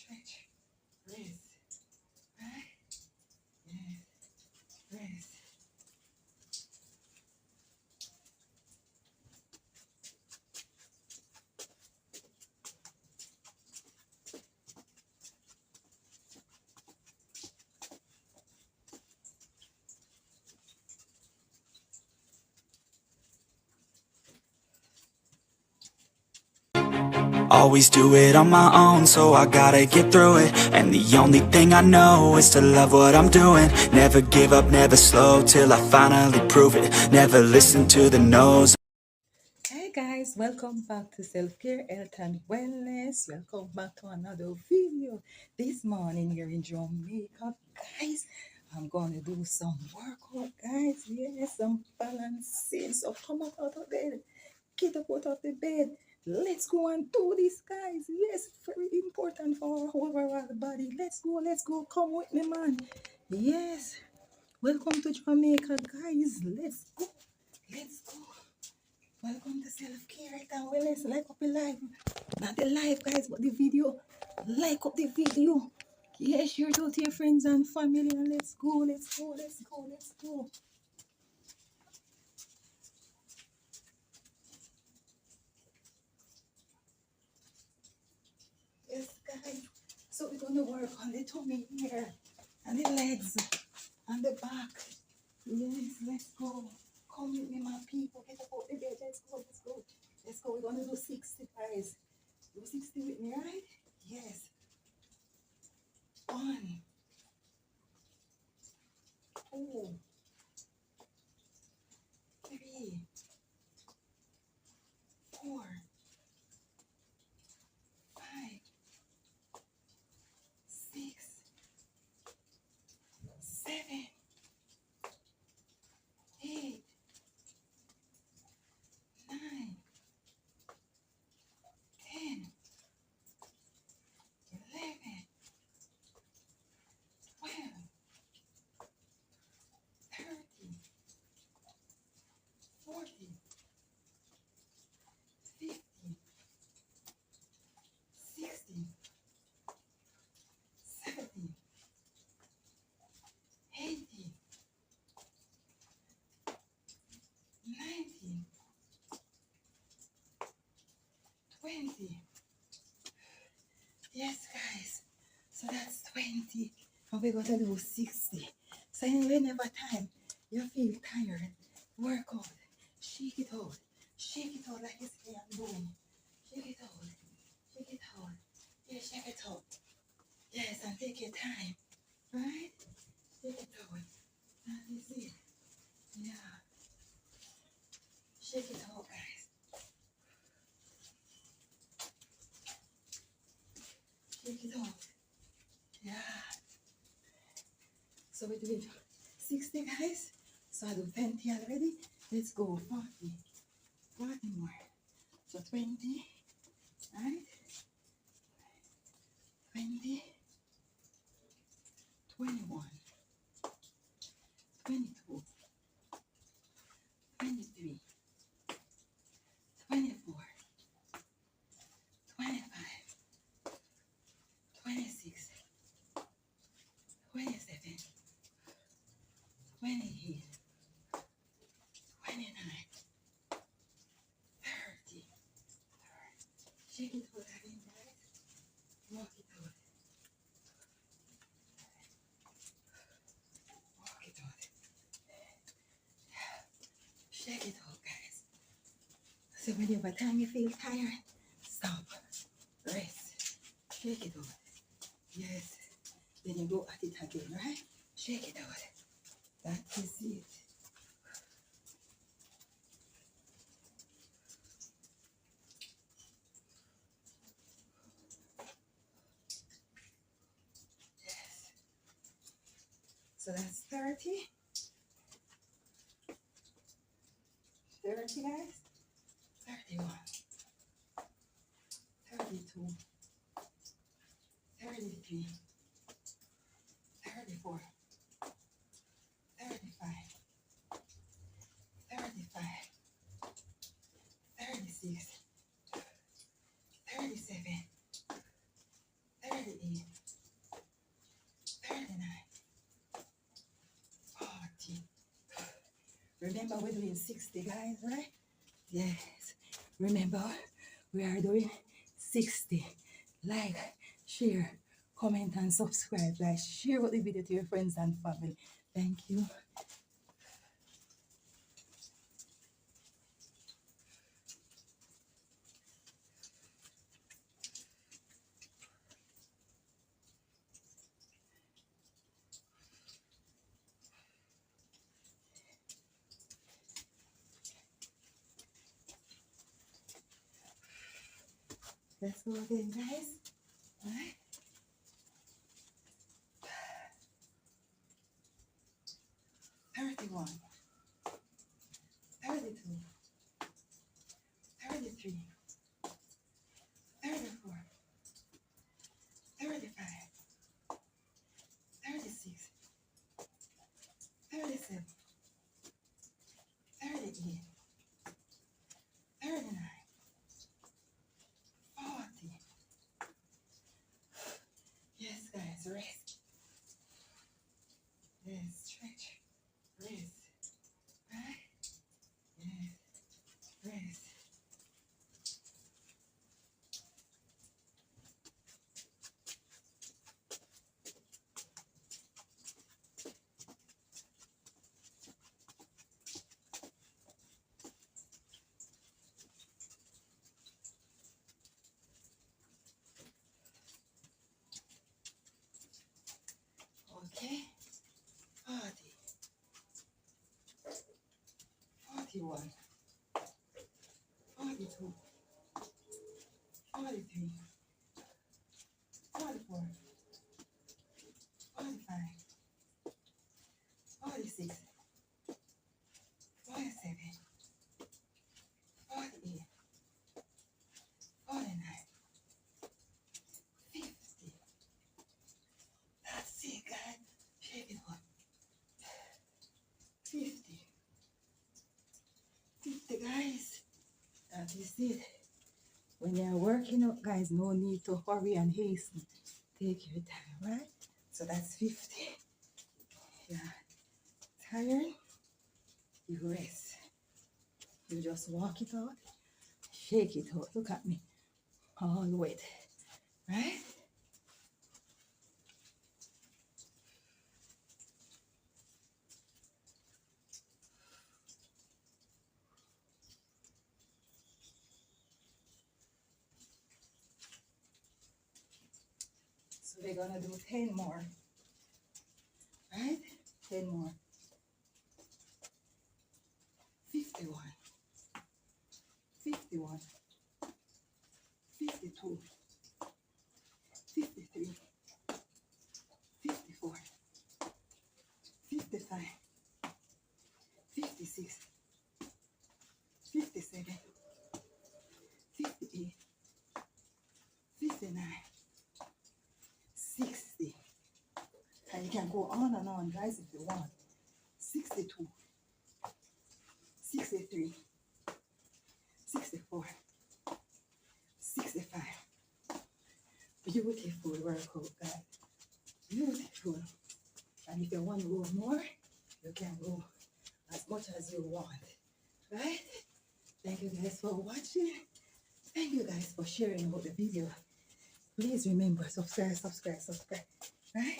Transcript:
Stretch. Rest. Right? Yes. Rest. Always do it on my own, so I gotta get through it. And the only thing I know is to love what I'm doing. Never give up, never slow, till I finally prove it. Never listen to the no's. Hey guys, welcome back to Self-Care, Health and Wellness. Welcome back to another video. This morning here in Jamaica, guys, I'm gonna do some workout, guys. Yes, some balancing. So come up out of bed. Get up out of the bed. Let's go and do this, guys. Yes, very important for our overall body. Let's go. Come with me, man. Yes. Welcome to Jamaica, guys. Let's go. Let's go. Welcome to Self-Care and Wellness. Like up the live. Not the live, guys, but the video. Like up the video. Yeah, share it out to your friends and family. And let's go. Yes, guys. So we're going to work on the tummy here. And the legs. And the back. Yes, let's go. Come with me, my people. Get up out the bed. Let's go. We're going to do 60, guys. Do 60 with me, right? Yes. 1, 2, 3, 4, 5, 6, 7, 8, 9, 10, 11, 12, 13, 14, 15, 16, 17, 18, 19, 20. Yes, guys. So that's 20. And we're going to do 60. So whenever time you feel tired, work out. Shake it out. Shake it out like you say I'm doing. Shake it out. Shake it out. Yeah, shake it out. Yes, and take your time. Right? Shake it out. That is it. Yeah. Shake it out, guys. Shake it out. Yeah. So we're doing 60, guys. So I do 20 already. Let's go 40. 40 more. So 20, right? 20, 21, 22, 23, 24, 25, 26, 27, 28, 29, 30. Shake it out again, guys. Walk it out. Walk it out. Shake it out, guys. So whenever time you feel tired, stop. Rest. Shake it out. Yes. Then you go at it again, right? Shake it out. That is it. Yes. So that's 30. 30, guys. 31. 32. 33. 34. 35. 35. 36. 37. 38. Remember, we're doing 60, guys, right? Yes. Remember, we are doing 60. Like, share, comment, and subscribe. Like, share the video to your friends and family. Thank you. Let's go again, guys. All right. 31, 32, 33, 34, 35, 36, 37, 38, 39, 40. Yes, guys, rest. Yes, stretch. Rest. Right? Yes, rest. Okay. 40, 41, 42, 43, 44, 45, 46, 47, 48, 49, 50. That's it, guys. Shake it up. 50. 50, guys. That is it. When you're working out, guys, no need to hurry and hasten. Take your time, right? So that's 50. Yeah. Tired? You rest. You just walk it out, shake it out. Look at me. All the way. Right? So we're gonna do 10 more. Right? 10 more. 51. 51. 52. 53. 54. 55. 56. 57. 58. 59. 60. And you can go on and on, guys, if you want. 62. 63. 64. 65. Beautiful workout, guys. Beautiful. And if you want to go more, you can go as much as you want. Right? Thank you guys for watching. Thank you guys for sharing about the video. Please remember, subscribe. Right?